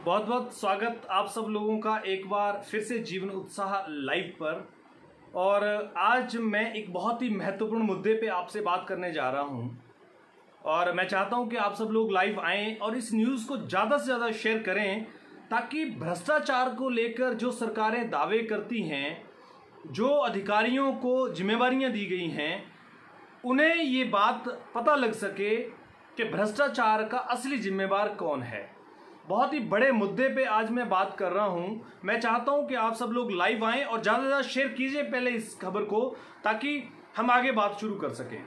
बहुत बहुत स्वागत आप सब लोगों का एक बार फिर से जीवन उत्साह लाइव पर। और आज मैं एक बहुत ही महत्वपूर्ण मुद्दे पे आपसे बात करने जा रहा हूं और मैं चाहता हूं कि आप सब लोग लाइव आएं और इस न्यूज़ को ज़्यादा से ज़्यादा शेयर करें ताकि भ्रष्टाचार को लेकर जो सरकारें दावे करती हैं, जो अधिकारियों को जिम्मेवारियां दी गई हैं, उन्हें ये बात पता लग सके कि भ्रष्टाचार का असली जिम्मेवार कौन है। बहुत ही बड़े मुद्दे पे आज मैं बात कर रहा हूं। मैं चाहता हूं कि आप सब लोग लाइव आएं और ज़्यादा से ज़्यादा शेयर कीजिए पहले इस खबर को, ताकि हम आगे बात शुरू कर सकें।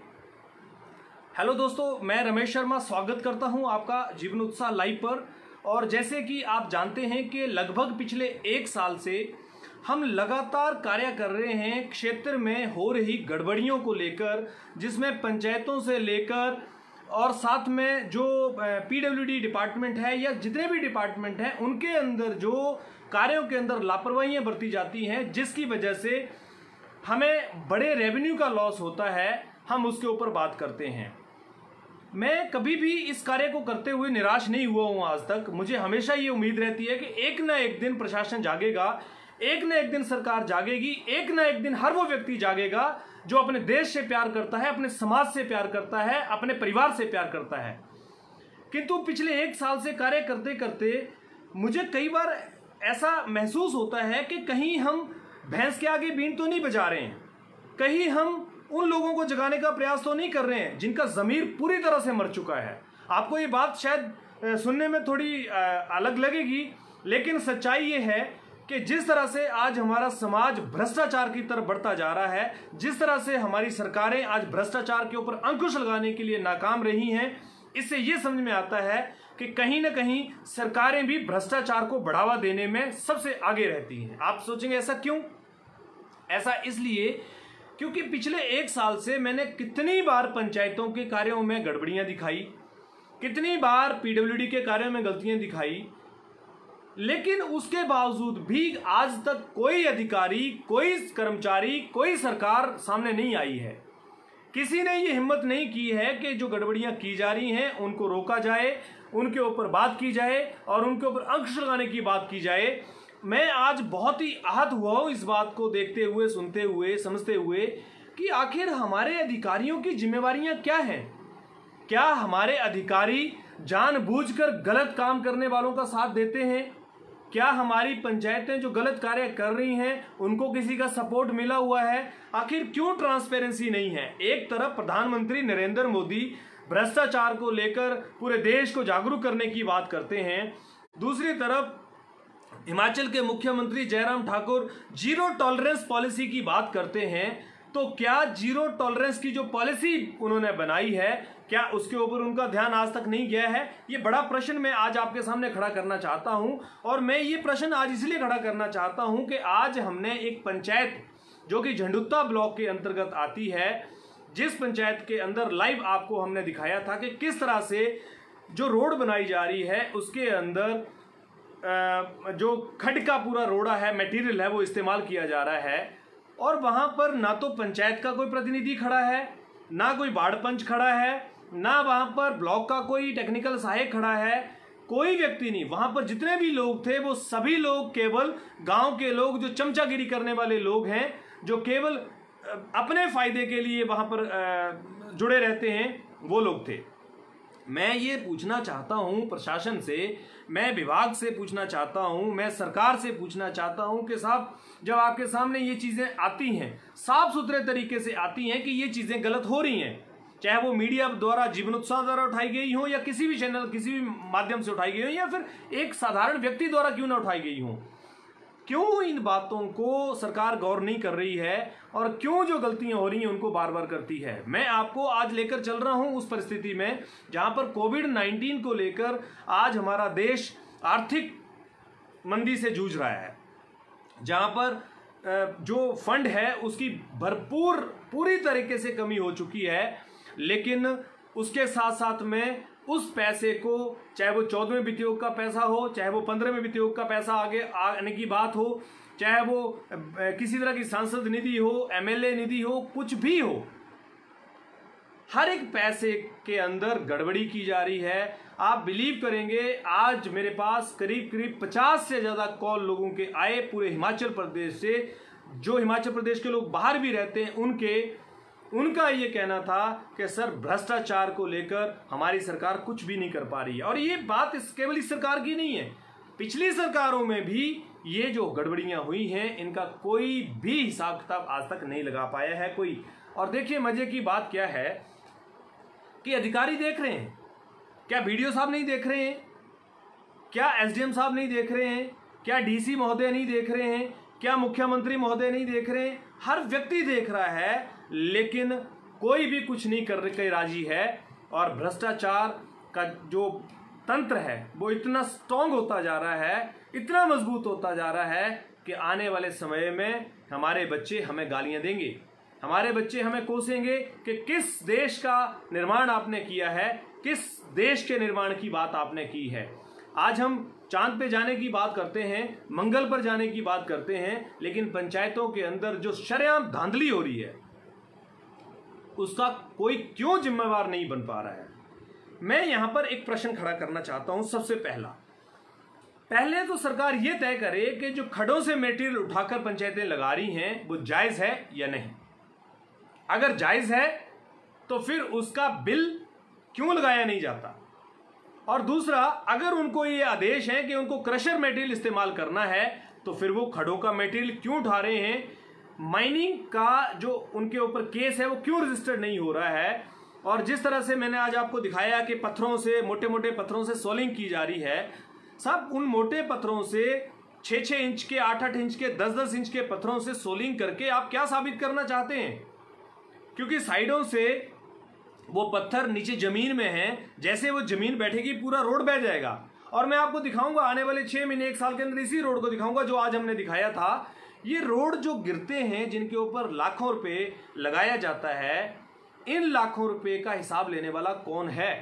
हेलो दोस्तों, मैं रमेश शर्मा स्वागत करता हूं आपका जीवन उत्साह लाइव पर। और जैसे कि आप जानते हैं कि लगभग पिछले 1 साल से हम लगातार कार्य कर रहे हैं क्षेत्र में हो रही गड़बड़ियों को लेकर, जिसमें पंचायतों से लेकर और साथ में जो पीडब्ल्यूडी डिपार्टमेंट है या जितने भी डिपार्टमेंट हैं उनके अंदर जो कार्यों के अंदर लापरवाहियां बरती जाती हैं, जिसकी वजह से हमें बड़े रेवेन्यू का लॉस होता है, हम उसके ऊपर बात करते हैं। मैं कभी भी इस कार्य को करते हुए निराश नहीं हुआ हूं आज तक। मुझे हमेशा ये उम्मीद रहती है कि एक ना एक दिन प्रशासन जागेगा, एक ना एक दिन सरकार जागेगी, एक ना एक दिन हर वो व्यक्ति जागेगा जो अपने देश से प्यार करता है, अपने समाज से प्यार करता है, अपने परिवार से प्यार करता है। किंतु पिछले 1 साल से कार्य करते करते मुझे कई बार ऐसा महसूस होता है कि कहीं हम भैंस के आगे बीन तो नहीं बजा रहे हैं, कहीं हम उन लोगों को जगाने का प्रयास तो नहीं कर रहे हैं जिनका ज़मीर पूरी तरह से मर चुका है। आपको ये बात शायद सुनने में थोड़ी अलग लगेगी, लेकिन सच्चाई ये है कि जिस तरह से आज हमारा समाज भ्रष्टाचार की तरफ बढ़ता जा रहा है, जिस तरह से हमारी सरकारें आज भ्रष्टाचार के ऊपर अंकुश लगाने के लिए नाकाम रही हैं, इससे ये समझ में आता है कि कहीं ना कहीं सरकारें भी भ्रष्टाचार को बढ़ावा देने में सबसे आगे रहती हैं। आप सोचेंगे ऐसा क्यों? ऐसा इसलिए क्योंकि पिछले 1 साल से मैंने कितनी बार पंचायतों के कार्यों में गड़बड़ियां दिखाई, कितनी बार पीडब्ल्यूडी के कार्यों में गलतियां दिखाई, लेकिन उसके बावजूद भी आज तक कोई अधिकारी, कोई कर्मचारी, कोई सरकार सामने नहीं आई है। किसी ने ये हिम्मत नहीं की है कि जो गड़बड़ियां की जा रही हैं उनको रोका जाए, उनके ऊपर बात की जाए और उनके ऊपर अंकुश लगाने की बात की जाए। मैं आज बहुत ही आहत हुआ हूं इस बात को देखते हुए, सुनते हुए, समझते हुए कि आखिर हमारे अधिकारियों की जिम्मेवारियां क्या हैं। क्या हमारे अधिकारी जानबूझकर गलत काम करने वालों का साथ देते हैं? क्या हमारी पंचायतें जो गलत कार्य कर रही हैं उनको किसी का सपोर्ट मिला हुआ है? आखिर क्यों ट्रांसपेरेंसी नहीं है? एक तरफ प्रधानमंत्री नरेंद्र मोदी भ्रष्टाचार को लेकर पूरे देश को जागरूक करने की बात करते हैं, दूसरी तरफ हिमाचल के मुख्यमंत्री Jairam Thakur zero tolerance policy की बात करते हैं। तो क्या जीरो टॉलरेंस की जो पॉलिसी उन्होंने बनाई है, क्या उसके ऊपर उनका ध्यान आज तक नहीं गया है? ये बड़ा प्रश्न मैं आज आपके सामने खड़ा करना चाहता हूं। और मैं ये प्रश्न आज इसलिए खड़ा करना चाहता हूं कि आज हमने एक पंचायत जो कि झंडुत्ता ब्लॉक के अंतर्गत आती है, जिस पंचायत के अंदर लाइव आपको हमने दिखाया था कि किस तरह से जो रोड बनाई जा रही है उसके अंदर जो खड का पूरा रोड़ा है, मटेरियल है, वो इस्तेमाल किया जा रहा है। और वहां पर ना तो पंचायत का कोई प्रतिनिधि खड़ा है, ना कोई वार्ड पंच खड़ा है, ना वहां पर ब्लॉक का कोई टेक्निकल सहायक खड़ा है, कोई व्यक्ति नहीं। वहां पर जितने भी लोग थे वो सभी लोग केवल गांव के लोग, जो चमचागिरी करने वाले लोग हैं, जो केवल अपने फायदे के लिए वहां पर जुड़े रहते हैं, वो लोग थे। मैं ये पूछना चाहता हूं प्रशासन से, मैं विभाग से पूछना चाहता हूं, मैं सरकार से पूछना चाहता हूं कि साहब, जब आपके सामने ये चीज़ें आती हैं, साफ सुथरे तरीके से आती हैं कि ये चीज़ें गलत हो रही हैं, चाहे वो मीडिया द्वारा, जीवन उत्साह द्वारा उठाई गई हो या किसी भी चैनल, किसी भी माध्यम से उठाई गई हो, या फिर एक साधारण व्यक्ति द्वारा क्यों ना उठाई गई हो, क्यों इन बातों को सरकार गौर नहीं कर रही है और क्यों जो गलतियां हो रही हैं उनको बार बार करती है? मैं आपको आज लेकर चल रहा हूं उस परिस्थिति में जहां पर कोविड-19 को लेकर आज हमारा देश आर्थिक मंदी से जूझ रहा है, जहां पर जो फंड है उसकी पूरी तरीके से कमी हो चुकी है। लेकिन उसके साथ साथ में उस पैसे को, चाहे वो 14वें वित्त आयोग का पैसा हो, चाहे वो 15वें वित्त आयोग का पैसा आगे आने की बात हो, चाहे वो किसी तरह की सांसद निधि हो, एमएलए निधि हो, कुछ भी हो, हर एक पैसे के अंदर गड़बड़ी की जा रही है। आप बिलीव करेंगे, आज मेरे पास करीब करीब 50 से ज़्यादा कॉल लोगों के आए पूरे हिमाचल प्रदेश से, जो हिमाचल प्रदेश के लोग बाहर भी रहते हैं उनका ये कहना था कि सर भ्रष्टाचार को लेकर हमारी सरकार कुछ भी नहीं कर पा रही है। और ये बात केवल इस सरकार की नहीं है, पिछली सरकारों में भी ये जो गड़बड़ियां हुई हैं इनका कोई भी हिसाब किताब आज तक नहीं लगा पाया है कोई। और देखिए मजे की बात क्या है कि अधिकारी देख रहे हैं, क्या वीडियो साहब नहीं देख रहे हैं, क्या एसडीएम साहब नहीं देख रहे हैं, क्या डीसी महोदय नहीं देख रहे हैं, क्या मुख्यमंत्री महोदय नहीं देख रहे हैं? हर व्यक्ति देख रहा है, लेकिन कोई भी कुछ नहीं कर के राजी है। और भ्रष्टाचार का जो तंत्र है वो इतना स्ट्रांग होता जा रहा है, इतना मजबूत होता जा रहा है कि आने वाले समय में हमारे बच्चे हमें गालियां देंगे, हमारे बच्चे हमें कोसेंगे कि किस देश का निर्माण आपने किया है, किस देश के निर्माण की बात आपने की है। आज हम चांद पे जाने की बात करते हैं, मंगल पर जाने की बात करते हैं, लेकिन पंचायतों के अंदर जो शरेआम धांधली हो रही है उसका कोई क्यों जिम्मेवार नहीं बन पा रहा है। मैं यहां पर एक प्रश्न खड़ा करना चाहता हूं। सबसे पहले तो सरकार यह तय करे कि जो खड्डों से मटेरियल उठाकर पंचायतें लगा रही हैं वो जायज है या नहीं। अगर जायज है तो फिर उसका बिल क्यों लगाया नहीं जाता। और दूसरा, अगर उनको ये आदेश है कि उनको क्रशर मटेरियल इस्तेमाल करना है तो फिर वो खड्डों का मटेरियल क्यों उठा रहे हैं। माइनिंग का जो उनके ऊपर केस है वो क्यों रजिस्टर्ड नहीं हो रहा है। और जिस तरह से मैंने आज आपको दिखाया कि पत्थरों से, मोटे मोटे पत्थरों से सोलिंग की जा रही है, सब उन मोटे पत्थरों से 6-6 इंच के, 8-8 इंच के, 10-10 इंच के पत्थरों से सोलिंग करके आप क्या साबित करना चाहते हैं। क्योंकि साइडों से वो पत्थर नीचे जमीन में है, जैसे वो जमीन बैठेगी पूरा रोड बह जाएगा। और मैं आपको दिखाऊंगा आने वाले 6 महीने 1 साल के अंदर इसी रोड को दिखाऊंगा जो आज हमने दिखाया था। ये रोड जो गिरते हैं, जिनके ऊपर लाखों रुपए लगाया जाता है, इन लाखों रुपए का हिसाब लेने वाला कौन है?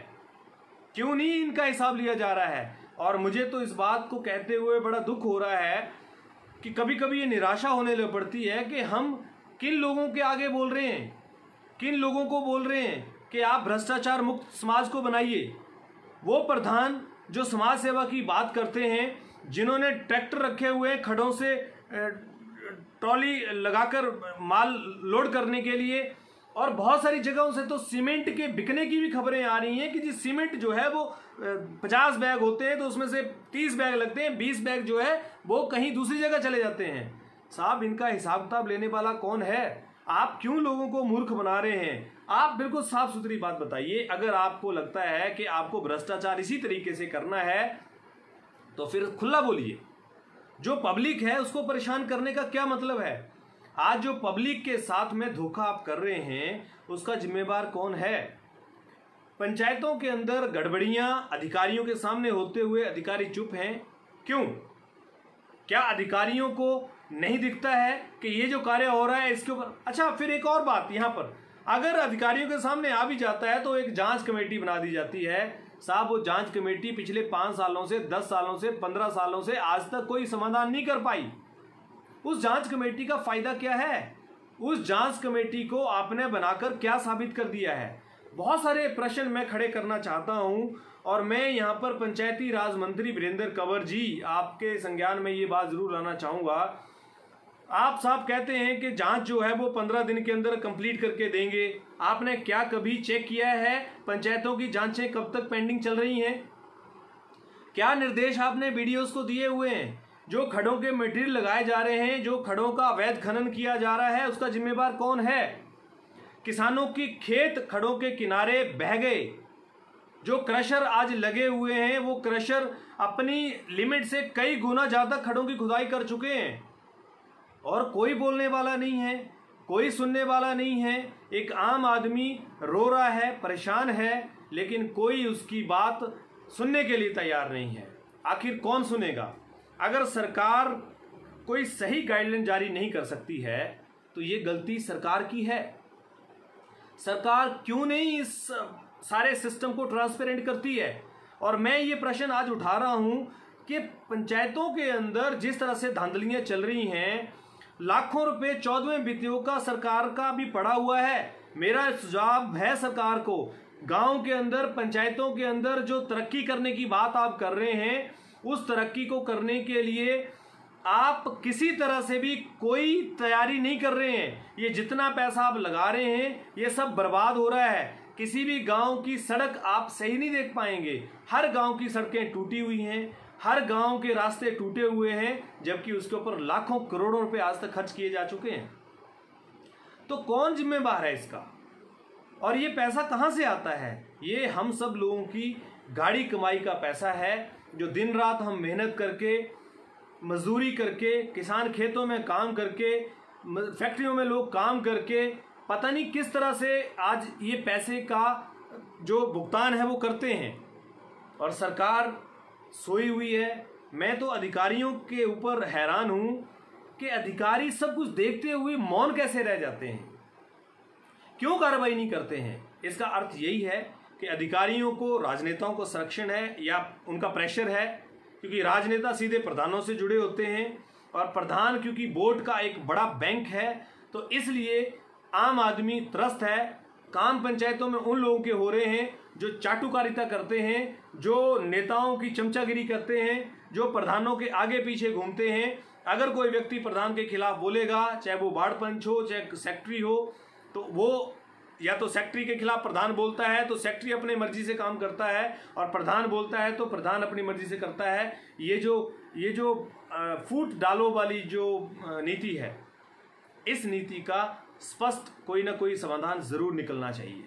क्यों नहीं इनका हिसाब लिया जा रहा है। और मुझे तो इस बात को कहते हुए बड़ा दुख हो रहा है कि कभी कभी ये निराशा होने लग पड़ती है कि हम किन लोगों के आगे बोल रहे हैं, किन लोगों को बोल रहे हैं कि आप भ्रष्टाचार मुक्त समाज को बनाइए। वो प्रधान जो समाज सेवा की बात करते हैं, जिन्होंने ट्रैक्टर रखे हुए हैं खड्डों से ट्रॉली लगाकर माल लोड करने के लिए, और बहुत सारी जगहों से तो सीमेंट के बिकने की भी खबरें आ रही हैं कि जी सीमेंट जो है वो 50 बैग होते हैं तो उसमें से 30 बैग लगते हैं, 20 बैग जो है वो कहीं दूसरी जगह चले जाते हैं। साहब, इनका हिसाब किताब लेने वाला कौन है? आप क्यों लोगों को मूर्ख बना रहे हैं? आप बिल्कुल साफ सुथरी बात बताइए। अगर आपको लगता है कि आपको भ्रष्टाचार इसी तरीके से करना है तो फिर खुला बोलिए। जो पब्लिक है उसको परेशान करने का क्या मतलब है? आज जो पब्लिक के साथ में धोखा आप कर रहे हैं उसका जिम्मेवार कौन है? पंचायतों के अंदर गड़बड़ियां अधिकारियों के सामने होते हुए अधिकारी चुप हैं, क्यों? क्या अधिकारियों को नहीं दिखता है कि ये जो कार्य हो रहा है इसके ऊपर? अच्छा, फिर एक और बात यहां पर, अगर अधिकारियों के सामने आ भी जाता है तो एक जांच कमेटी बना दी जाती है। साहब, वो जांच कमेटी पिछले 5 सालों से, 10 सालों से, 15 सालों से आज तक कोई समाधान नहीं कर पाई। उस जांच कमेटी का फायदा क्या है? उस जांच कमेटी को आपने बनाकर क्या साबित कर दिया है? बहुत सारे प्रश्न मैं खड़े करना चाहता हूं और मैं यहां पर पंचायती राज मंत्री वीरेंद्र कंवर जी, आपके संज्ञान में ये बात जरूर लाना चाहूंगा। आप साहब कहते हैं कि जांच जो है वो 15 दिन के अंदर कंप्लीट करके देंगे। आपने क्या कभी चेक किया है पंचायतों की जांचें कब तक पेंडिंग चल रही हैं? क्या निर्देश आपने वीडियोस को दिए हुए हैं? जो खड्डों के मटेरियल लगाए जा रहे हैं, जो खड्डों का अवैध खनन किया जा रहा है, उसका जिम्मेवार कौन है? किसानों की खेत खड्डों के किनारे बह गए। जो क्रशर आज लगे हुए हैं वो क्रशर अपनी लिमिट से कई गुना ज्यादा खड्डों की खुदाई कर चुके हैं और कोई बोलने वाला नहीं है, कोई सुनने वाला नहीं है। एक आम आदमी रो रहा है, परेशान है, लेकिन कोई उसकी बात सुनने के लिए तैयार नहीं है। आखिर कौन सुनेगा? अगर सरकार कोई सही गाइडलाइन जारी नहीं कर सकती है तो ये गलती सरकार की है। सरकार क्यों नहीं इस सारे सिस्टम को ट्रांसपेरेंट करती है? और मैं ये प्रश्न आज उठा रहा हूं कि पंचायतों के अंदर जिस तरह से धांधलियां चल रही हैं, लाखों रुपए 14वें वित्तीयों का सरकार का भी पड़ा हुआ है। मेरा सुझाव है सरकार को गांव के अंदर, पंचायतों के अंदर जो तरक्की करने की बात आप कर रहे हैं, उस तरक्की को करने के लिए आप किसी तरह से भी कोई तैयारी नहीं कर रहे हैं। ये जितना पैसा आप लगा रहे हैं ये सब बर्बाद हो रहा है। किसी भी गांव की सड़क आप सही नहीं देख पाएंगे। हर गांव की सड़कें टूटी हुई हैं, हर गांव के रास्ते टूटे हुए हैं, जबकि उसके ऊपर लाखों करोड़ों रुपए आज तक खर्च किए जा चुके हैं। तो कौन जिम्मेदार है इसका? और ये पैसा कहां से आता है? ये हम सब लोगों की गाड़ी कमाई का पैसा है, जो दिन रात हम मेहनत करके, मजदूरी करके, किसान खेतों में काम करके, फैक्ट्रियों में लोग काम करके, पता नहीं किस तरह से आज ये पैसे का जो भुगतान है वो करते हैं। और सरकार सोई हुई है। मैं तो अधिकारियों के ऊपर हैरान हूं कि अधिकारी सब कुछ देखते हुए मौन कैसे रह जाते हैं, क्यों कार्रवाई नहीं करते हैं। इसका अर्थ यही है कि अधिकारियों को, राजनेताओं को संरक्षण है या उनका प्रेशर है, क्योंकि राजनेता सीधे प्रधानों से जुड़े होते हैं और प्रधान क्योंकि बोर्ड का एक बड़ा बैंक है, तो इसलिए आम आदमी त्रस्त है। काम पंचायतों में उन लोगों के हो रहे हैं जो चाटुकारिता करते हैं, जो नेताओं की चमचागिरी करते हैं, जो प्रधानों के आगे पीछे घूमते हैं। अगर कोई व्यक्ति प्रधान के खिलाफ बोलेगा, चाहे वो वार्ड पंच हो, चाहे सेक्रेटरी हो, तो वो या तो सेक्रेटरी के खिलाफ प्रधान बोलता है तो सेक्रेटरी अपनी मर्जी से काम करता है, और प्रधान बोलता है तो प्रधान अपनी मर्जी से करता है। ये जो फूट डालो वाली जो नीति है, इस नीति का स्पष्ट कोई ना कोई समाधान जरूर निकलना चाहिए।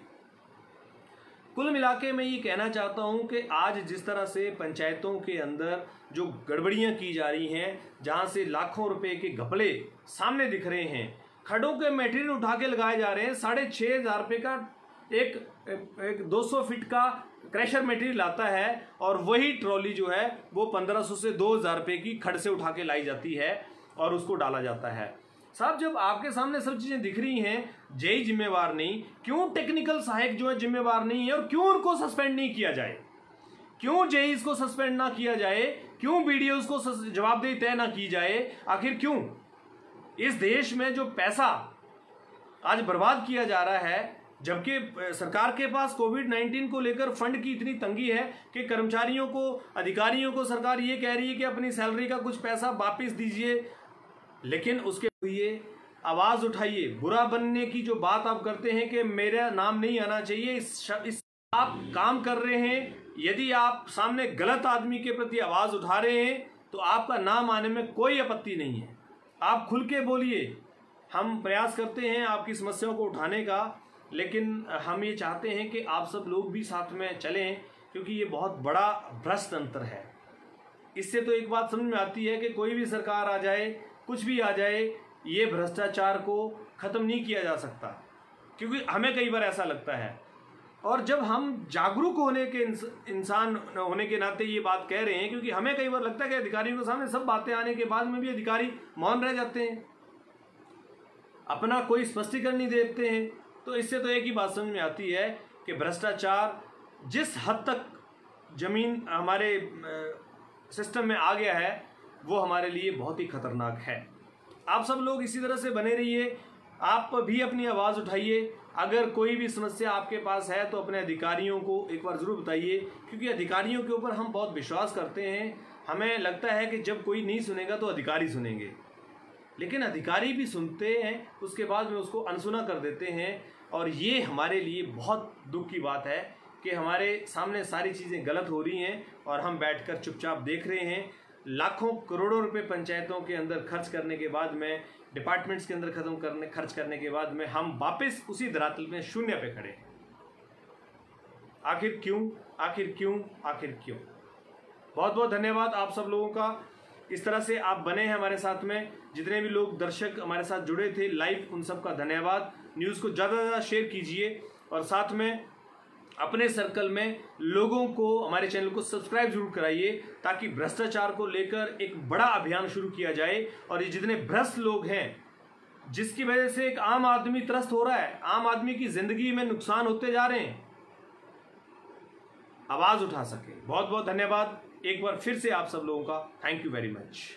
कुल मिला के मैं ये कहना चाहता हूं कि आज जिस तरह से पंचायतों के अंदर जो गड़बड़ियां की जा रही हैं, जहां से लाखों रुपए के घपले सामने दिख रहे हैं, खड्डों के मटेरियल उठा के लगाए जा रहे हैं। 6,500 रुपये का एक 200 फीट का क्रैशर मटेरियल आता है, और वही ट्रॉली जो है वो 1500 से 2000 रुपये की खड्ड से उठा के लाई जाती है और उसको डाला जाता है। साहब, जब आपके सामने सब चीजें दिख रही हैं, जेई जिम्मेवार नहीं, क्यों टेक्निकल सहायक जो है जिम्मेवार नहीं है, और क्यों उनको सस्पेंड नहीं किया जाए? क्यों जेई को सस्पेंड ना किया जाए? क्यों बीडीओ को जवाबदेही तय ना की जाए? आखिर क्यों? इस देश में जो पैसा आज बर्बाद किया जा रहा है, जबकि सरकार के पास कोविड-19 को लेकर फंड की इतनी तंगी है कि कर्मचारियों को, अधिकारियों को सरकार ये कह रही है कि अपनी सैलरी का कुछ पैसा वापस दीजिए, लेकिन उसके लिए आवाज उठाइए। बुरा बनने की जो बात आप करते हैं कि मेरा नाम नहीं आना चाहिए, इस आप काम कर रहे हैं। यदि आप सामने गलत आदमी के प्रति आवाज उठा रहे हैं तो आपका नाम आने में कोई आपत्ति नहीं है। आप खुल के बोलिए। हम प्रयास करते हैं आपकी समस्याओं को उठाने का, लेकिन हम ये चाहते हैं कि आप सब लोग भी साथ में चलें, क्योंकि ये बहुत बड़ा भ्रष्ट तंत्र है। इससे तो एक बात समझ में आती है कि कोई भी सरकार आ जाए, कुछ भी आ जाए, ये भ्रष्टाचार को ख़त्म नहीं किया जा सकता। क्योंकि हमें कई बार ऐसा लगता है, और जब हम जागरूक होने के इंसान होने के नाते ये बात कह रहे हैं, क्योंकि हमें कई बार लगता है कि अधिकारियों के सामने सब बातें आने के बाद में भी अधिकारी मौन रह जाते हैं, अपना कोई स्पष्टीकरण नहीं देते हैं। तो इससे तो एक ही बात समझ में आती है कि भ्रष्टाचार जिस हद तक जमीन हमारे सिस्टम में आ गया है, वो हमारे लिए बहुत ही खतरनाक है। आप सब लोग इसी तरह से बने रहिए, आप भी अपनी आवाज़ उठाइए। अगर कोई भी समस्या आपके पास है तो अपने अधिकारियों को एक बार ज़रूर बताइए, क्योंकि अधिकारियों के ऊपर हम बहुत विश्वास करते हैं। हमें लगता है कि जब कोई नहीं सुनेगा तो अधिकारी सुनेंगे, लेकिन अधिकारी भी सुनते हैं, उसके बाद में उसको अनसुना कर देते हैं। और ये हमारे लिए बहुत दुख की बात है कि हमारे सामने सारी चीज़ें गलत हो रही हैं और हम बैठकर चुपचाप देख रहे हैं। लाखों करोड़ों रुपए पंचायतों के अंदर खर्च करने के बाद में, डिपार्टमेंट्स के अंदर खर्च करने के बाद में हम वापस उसी धरातल में शून्य पे खड़े हैं। आखिर क्यों? आखिर क्यों? आखिर क्यों? बहुत बहुत धन्यवाद आप सब लोगों का। इस तरह से आप बने हैं हमारे साथ में। जितने भी लोग दर्शक हमारे साथ जुड़े थे लाइव, उन सब का धन्यवाद। न्यूज़ को ज़्यादा से ज़्यादा शेयर कीजिए, और साथ में अपने सर्कल में लोगों को, हमारे चैनल को सब्सक्राइब जरूर कराइए, ताकि भ्रष्टाचार को लेकर एक बड़ा अभियान शुरू किया जाए। और ये जितने भ्रष्ट लोग हैं, जिसकी वजह से एक आम आदमी त्रस्त हो रहा है, आम आदमी की जिंदगी में नुकसान होते जा रहे हैं, आवाज उठा सके। बहुत बहुत धन्यवाद एक बार फिर से आप सब लोगों का। Thank you very much.